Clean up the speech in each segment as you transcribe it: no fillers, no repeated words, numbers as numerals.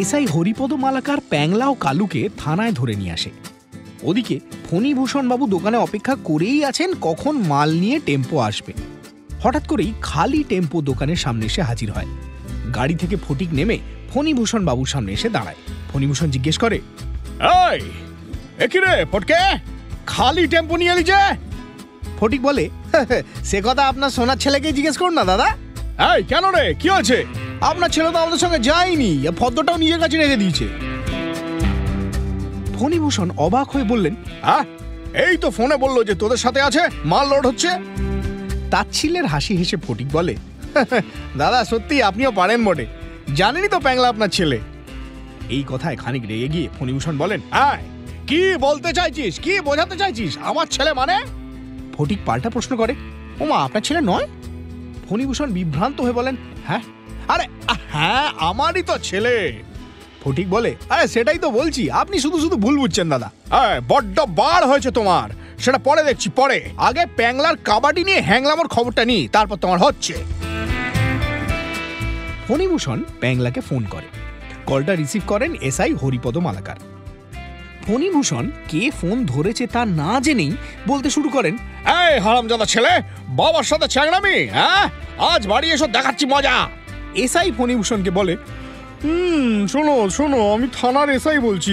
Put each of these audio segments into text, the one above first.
SI Haripada Malakar প্যাংলা ও কালুকে থানায় ধরে নিয়ে আসে। ওদিকে ফণীভূষণ বাবু দোকানে অপেক্ষা করেই আছেন কখন মাল নিয়ে টেম্পো আসবে। হঠাৎ করেই খালি টেম্পো দোকানের সামনে এসে হাজির হয়। গাড়ি থেকে ফটিক নেমে ফণীভূষণ বাবুর সামনে এসে দাঁড়ায়। ফণীভূষণ জিজ্ঞেস করে, এই কি রে ফটকে, খালি টেম্পো নিয়ে এলি যে? ফটিক বলে, সে কথা আপনার সোনার ছেলেকে জিজ্ঞেস করুন না দাদা। এই কেন রে, কি আছে? আপনার ছেলে তো আমাদের সঙ্গে যায়নি, ফদ্দটাও নিজের কাছে রেখে দিয়েছে। ফণীভূষণ অবাক হয়ে বললেন, এই তো ফোনে বললো যে তোদের সাথে আছে, মাল লোড হচ্ছে। তাচ্ছিল্যের হাসি হেসে ফটিক বলে, দাদা সত্যি আপনিও পারেন বটে, জানেনই তো প্যাংলা আপনার ছেলে। এই কথায় খানিক রেগে গিয়ে ফণীভূষণ বলেন, কি বলতে চাইছিস, কি বোঝাতে চাইছিস? আমার ছেলে মানে? ফটিক পাল্টা প্রশ্ন করে, ওমা আপনার ছেলে নয়? ফণীভূষণ বিভ্রান্ত হয়ে বলেন, হ্যাঁ আমারই তো ছেলে। ফটিক বলে, সেটাই তো বলছি, আপনি শুধু শুধু ভুল বুঝছেন দাদা। বড্ড বার হয়েছে তোমার, সেটা পরে দেখছি, পরে। আগে প্যাংলার কাবাডি নিয়ে হ্যাংলামোর খবরটা নি, তারপর তোমার হচ্ছে। ফণীভূষণ প্যাংলাকে ফোন করে। কলটা রিসিভ করেন এসআই হরিপদ মালাকার। ফণীভূষণ কে ফোন ধরেছে তা না জেনেই বলতে শুরু করেন, এই হারামজাদা ছেলে, বাবার সাথে চ্যাংড়ামি, আজ বাড়ি এসো, দেখাচ্ছি মজা। এসআই ফণীভূষণকে বলে, শোনো, আমি থানার এসআই বলছি।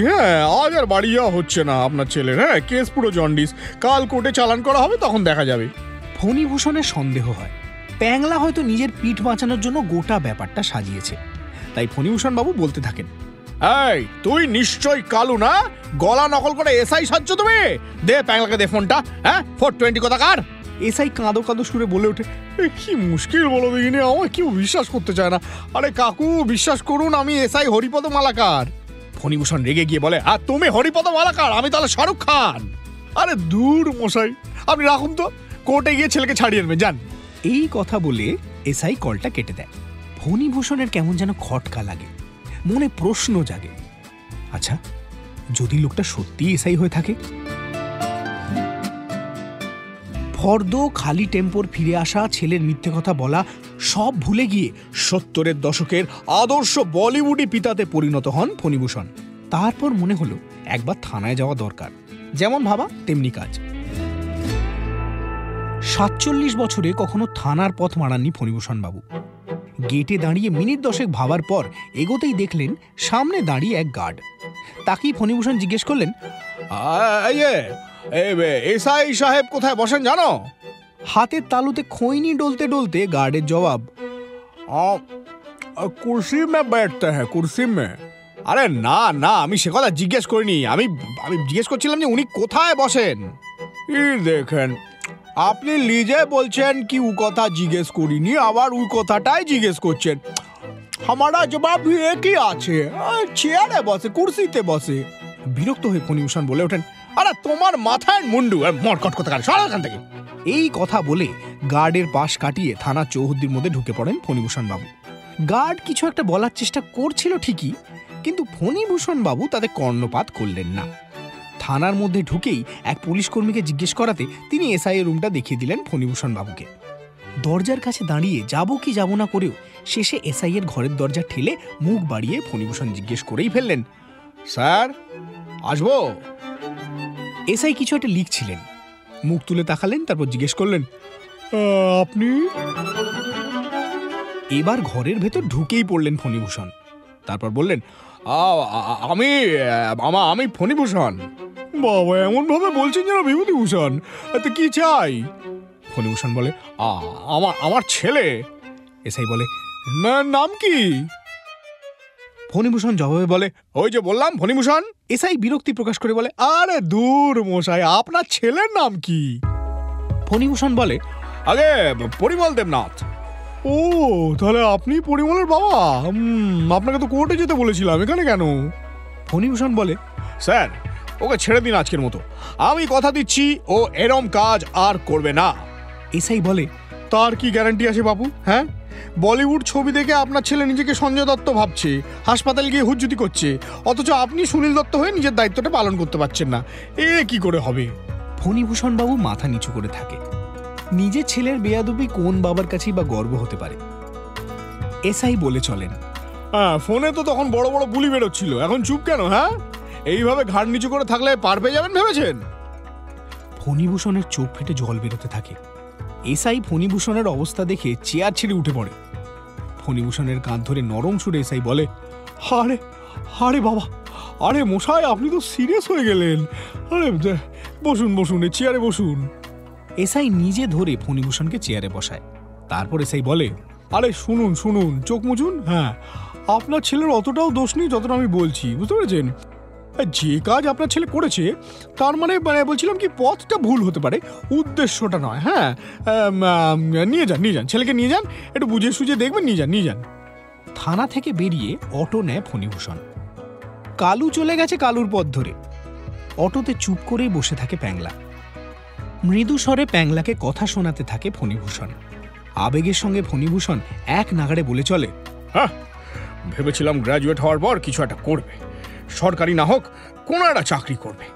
আজ আর বাড়ি যাওয়া হচ্ছে না আপনার ছেলের। কেস পুরো জন্ডিস, কাল কোর্টে চালান করা হবে, তখন দেখা যাবে। ফণীভূষণের সন্দেহ হয় প্যাংলা হয়তো নিজের পিঠ বাঁচানোর জন্য গোটা ব্যাপারটা সাজিয়েছে। তাই ফণীভূষণ বাবু বলতে থাকেন, এই তুই নিশ্চয় কালু না, গলা নকল করে এসআই সাজছ তুমি? দে প্যাংলাকে দে ফোনটা। 420 কোথাকার। এসআই কাঁদো কাঁদো সুরে বলে ওঠে, কি মুশকিল বলো দেখিনি, আমার কেউ বিশ্বাস করতে চায় না। আরে কাকু বিশ্বাস করুন, আমি এসআই হরিপদ মালাকার। ফণীভূষণ রেগে গিয়ে বলে, আর তুমি হরিপদ মালাকার, আমি তাহলে শাহরুখ খান। আরে দূর মশাই, আপনি রাখুন তো, কোর্টে গিয়ে ছেলেকে ছাড়িয়ে আনবেন, যান। এই কথা বলে এসআই কলটা কেটে দেয়। ফণীভূষণের কেমন যেন খটকা লাগে, মনে প্রশ্ন জাগে, আচ্ছা যদি লোকটা সত্যি এসআই হয়ে থাকে? ফর্দ, খালি টেম্পোর ফিরে আসা, ছেলের মিথ্যে কথা বলা সব ভুলে গিয়ে 70-এর দশকের আদর্শ বলিউডি পিতাতে পরিণত হন ফণীভূষণ। তারপর মনে হলো একবার থানায় যাওয়া দরকার। যেমন ভাবা তেমনি কাজ। 47 বছরে কখনো থানার পথ মারাননি ফণীভূষণ বাবু। গেটে দাঁড়িয়ে মিনিট 10 ভাবার পর এগোতেই দেখলেন সামনে দাঁড়িয়ে এক গার্ড। তাকেই ফণীভূষণ জিজ্ঞেস করলেন, এসআই সাহেব কোথায় বসেন জানো? হাতের তালুতে খৈনি ডলতে ডলতে গার্ডের জবাব, কুর্সি মে बैठते हैं, কুর্সি মে। আরে না না, আমি সে কথা জিজ্ঞেস করিনি, আমি জিজ্ঞেস করছিলাম যে উনি কোথায় বসেন। দেখেন আপনি নিজে বলছেন কি ও কথা জিজ্ঞেস করিনি, আবার ওই কথাটাই জিজ্ঞেস করছেন। আমারা জবাব একই আছে, চেয়ারে বসে, কুর্সিতে বসে। বিরক্ত হয়ে ফণীভূষণ বলে ওঠেন, আরে তোমার মাথায় মুন্ডু, মরকট কোথাকার, সরো এখান থেকে। এই কথা বলে গার্ডের পাশ কাটিয়ে থানা চৌহদ্দির মধ্যে ঢুকে পড়েন ফণীভূষণ বাবু। গার্ড কিছু একটা বলার চেষ্টা করছিল ঠিকই, কিন্তু ফণীভূষণ বাবু তাতে কর্ণপাত করলেন না। থানার মধ্যে ঢুকেই এক পুলিশ কর্মীকে জিজ্ঞেস করাতে তিনি এসআই এর রুমটা দেখিয়ে দিলেন ফণীভূষণ বাবুকে। দরজার কাছে দাঁড়িয়ে যাবো কি যাবো না করেও শেষে এসআই এর ঘরের দরজা ঠেলে মুখ বাড়িয়ে ফণীভূষণ জিজ্ঞেস করেই ফেললেন, স্যার আসবো? এসআই কিছু একটা লিখছিলেন, মুখ তুলে তাকালেন, তারপর জিজ্ঞেস করলেন, আপনি? এবার ঘরের ভেতর ঢুকেই পড়লেন ফণীভূষণ। তারপর বললেন, আমি ফণীভূষণ। বাবা এমন ভাবে বলছেন যেন বিভূতিভূষণ, তো কি চাই? ফণীভূষণ বলে, আমার ছেলে। এসআই বলে, নাম কি? ফণীভূষণ জবাবে বলে, ওই যে বললাম ফণীভূষণ। এসআই বিরক্তি প্রকাশ করে বলে, আরে দূর মশাই, আপনার ছেলের নাম কি? ফণীভূষণ বলে, আগে পরিমল দেবনাথ। ও তাহলে আপনি পরিমলের বাবা? আপনাকে তো কোর্টে যেতে বলেছিলাম, এখানে কেন? ফণীভূষণ বলে, স্যার ওকে ছেড়ে দিন আজকের মতো, আমি কথা দিচ্ছি ও এরম কাজ আর করবে না। এসআই বলে, তার কি গ্যারান্টি আছে বাবু? বলিউড ছবি দেখে আপনার ছেলে নিজেকে সঞ্জয় দত্ত ভাবছে, হাসপাতালে গিয়ে হুজ্জুতি করছে, অথচ আপনি সুনীল দত্ত হয়ে নিজের দায়িত্বটা পালন করতে পারছেন না, এ কি করে হবে? ফণীভূষণ বাবু মাথা নিচু করে থাকে। নিজের ছেলের বেয়াদবি কোন বাবার কাছেই বা গর্ব হতে পারে। এসআই বলে চলেন, হ্যাঁ, ফোনে তো তখন বড় বড় বুলি বেরোচ্ছিল, এখন চুপ কেন? হ্যাঁ, এইভাবে ঘাড় নিচু করে থাকলে পার পেয়ে যাবেন ভেবেছেন? ফণিভূষণের চোখ ফেটে জল বেরোতে থাকে। এসআই ফণিভূষণের অবস্থা দেখে চেয়ার ছেড়ে উঠে পড়ে। ফণিভূষণের কাঁধ ধরে নরম সুরে এসআই বলে, আরে আরে বাবা, আরে মশাই, আপনি তো সিরিয়াস হয়ে গেলেন। আরে বসুন বসুন, চেয়ারে বসুন। এসআই নিজে ধরে ফণিভূষণকে চেয়ারে বসায়। তারপর এসআই বলে, আরে শুনুন শুনুন, চোখ মুছুন। হ্যাঁ, আপনার ছেলের অতটাও দোষ নেই যতটা আমি বলছি, বুঝতে পেরেছেন? যে কাজ আপনার ছেলে করেছে তার মানে বলছিলাম কি, পথটা ভুল হতে পারে, উদ্দেশ্যটা নয়। হ্যাঁ, নিয়ে যান, ছেলেকে নিয়ে যান, একটু বুঝে সুঝে দেখবেন, নিয়ে যান। থানা থেকে বেরিয়ে অটো নেয় ফণিভূষণ। কালু চলে গেছে কালুর পথ ধরে। অটোতে চুপ করেই বসে থাকে প্যাংলা। মৃদু স্বরে প্যাংলাকে কথা শোনাতে থাকে ফণিভূষণ। আবেগের সঙ্গে ফণিভূষণ এক নাগাড়ে বলে চলে, হ্যাঁ, ভেবেছিলাম গ্র্যাজুয়েট হওয়ার পর কিছু একটা করবে, সরকারি না হোক কোনো একটা চাকরি করবে।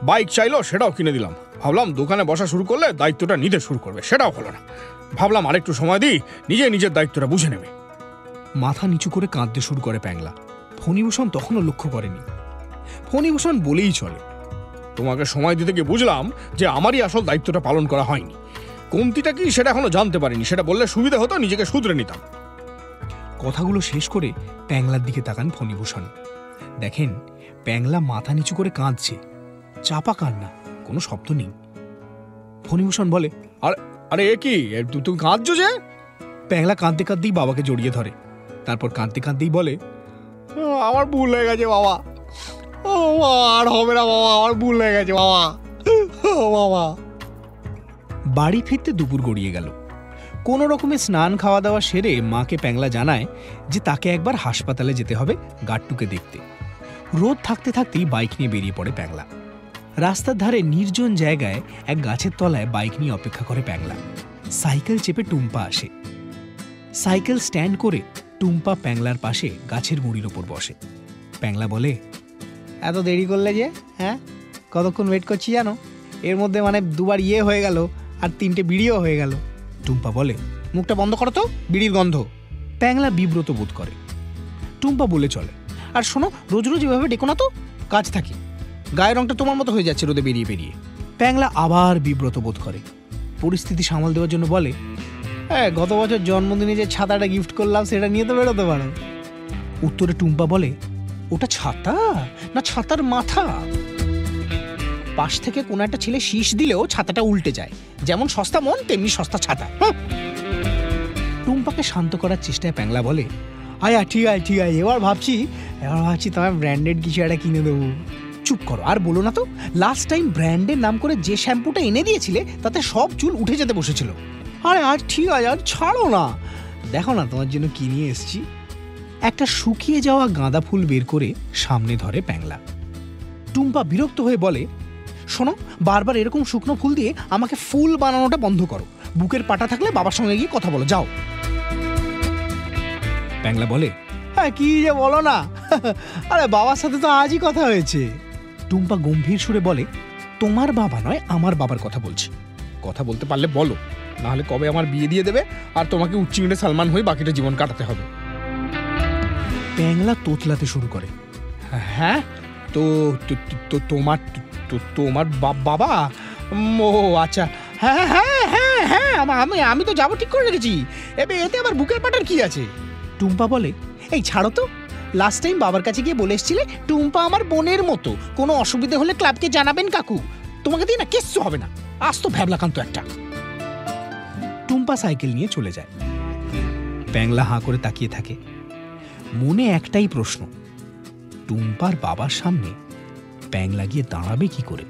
বাইক চাইলো, সেটাও কিনে দিলাম। ভাবলাম দোকানে বসা শুরু করলে দায়িত্বটা নিতে শুরু করবে, সেটাও হলো না। ভাবলাম আরেকটু সময় দিই, নিজের দায়িত্বটা বুঝে নেবে। মাথা নিচু করে কাঁদতে শুরু করে প্যাংলা। ফণিভূষণ তখনও লক্ষ্য করেনি। ফণিভূষণ বলেই চলে, তোমাকে সময় দিতে গিয়ে বুঝলাম যে আমারই আসল দায়িত্বটা পালন করা হয়নি। কমতিটা কি সেটা এখনো জানতে পারিনি, সেটা বললে সুবিধা হতো, নিজেকে শুধরে নিতাম। কথাগুলো শেষ করে প্যাংলার দিকে তাকান ফণিভূষণ। দেখেন প্যাংলা মাথা নিচু করে কাঁদছে, চাপা কান্না, কোনো শব্দ নেই। ফণিভূষণ বলে, আরে এ কি, তুমি কাঁদছো যে? প্যাংলা কাঁদতে কাঁদতেই বাবাকে জড়িয়ে ধরে। তারপর কাঁদতে কাঁদতেই বলে, আমার ভুল হয়ে গেছে বাবা, ও আর হবে না বাবা, আমার ভুল হয়ে গেছে বাবা, ও বাবা। বাড়ি ফিরতে দুপুর গড়িয়ে গেল। কোনো রকমে স্নান খাওয়া দাওয়া সেরে মাকে প্যাংলা জানায় যে তাকে একবার হাসপাতালে যেতে হবে গাট্টুকে দেখতে। রোদ থাকতে থাকতেই বাইক নিয়ে বেরিয়ে পড়ে প্যাংলা। রাস্তার ধারে নির্জন জায়গায় এক গাছের তলায় বাইক নিয়ে অপেক্ষা করে প্যাংলা। সাইকেল চেপে টুম্পা আসে। সাইকেল স্ট্যান্ড করে টুম্পা প্যাংলার পাশে গাছের গুঁড়ির ওপর বসে। প্যাংলা বলে, এত দেরি করলে যে? হ্যাঁ, কতক্ষণ ওয়েট করছি জানো? এর মধ্যে মানে দুবার হয়ে গেল আর 3টে বিড়িও হয়ে গেল। টুম্পা বলে, মুখটা বন্ধ করো তো, বিড়ির গন্ধ। প্যাংলা বিব্রত বোধ করে। টুম্পা বলে চলে, আর শোনো, রোজ রোজ এভাবে ডেকো না তো, কাজ থাকে। গায়ের রংটা তোমার মতো হয়ে যাচ্ছে রোদে বেরিয়ে বেরিয়ে। প্যাংলা আবার বিব্রত বোধ করে। পরিস্থিতি সামাল দেওয়ার জন্য বলে, হ্যাঁ, গত বছর জন্মদিনে যে ছাতাটা গিফট করলাম সেটা নিয়ে তো বেরোতে পারো। উত্তরে টুম্পা বলে, ওটা ছাতা না ছাতার মাথা? পাশ থেকে কোনো একটা ছেলে শীষ দিলেও ছাতাটা উল্টে যায়, যেমন সস্তা মন তেমনি সস্তা ছাতা। টুম্পাকে শান্ত করার চেষ্টায় প্যাংলা বলে, আয়া ঠিক আছে, এবার ভাবছি তোমার ব্র্যান্ডেড কিছু একটা কিনে দেবো। চুপ করো, আর বলো না তো। লাস্ট টাইম ব্র্যান্ডের নাম করে যে শ্যাম্পুটা এনে দিয়েছিলে তাতে সব চুল উঠে যেতে বসেছিল। আরে আর ঠিক আছে, আর ছাড়ো না, দেখো না তোমার জন্য কি নিয়ে এসেছি। একটা শুকিয়ে যাওয়া গাঁদা ফুল বের করে সামনে ধরে প্যাংলা। টুম্পা বিরক্ত হয়ে বলে, শোনো, বারবার এরকম শুকনো ফুল দিয়ে আমাকে ফুল বানানোটা বন্ধ করো। বুকের পাটা থাকলে বাবার সঙ্গে গিয়ে কথা বলো, যাও। প্যাংলা বলে, হ্যাঁ, কি যে বলো না, আরে বাবার সাথে তো আজই কথা হয়েছে। টুম্পা গম্ভীর সুরে বলে, তোমার বাবা নয়, আমার বাবার কথা বলছি। কথা বলতে পারলে বলো, নাহলে কবে আমার বিয়ে দিয়ে দেবে আর তোমাকে উচ্চিংড়ে সালমান হয়ে বাকিটা জীবন কাটাতে হবে। প্যাংলা তোতলাতে শুরু করে, হ্যাঁ, তো তোমার তোমার বাবা? ও আচ্ছা, হ্যাঁ হ্যাঁ হ্যাঁ হ্যাঁ, আমি তো যাবো ঠিক করে রেখেছি। এতে আবার বুকের পাটার কি আছে? টুম্পা বলে, এই ছাড়ো তো, লাস্ট টাইম বাবার কাছে গিয়ে বলে এসেছিলে টুম্পা আমার বোনের মতো, কোনো অসুবিধা হলে ক্লাবকে জানাবেন কাকু। তোমাকে দিয়ে না কিচ্ছু হবে না, আজ তো ভ্যাবলাকান্ত একটা। টুম্পা সাইকেল নিয়ে চলে যায়। প্যাংলা হাঁ করে তাকিয়ে থাকে। মনে একটাই প্রশ্ন, টুম্পার বাবার সামনে প্যাংলা গিয়ে দাঁড়াবে কি করে?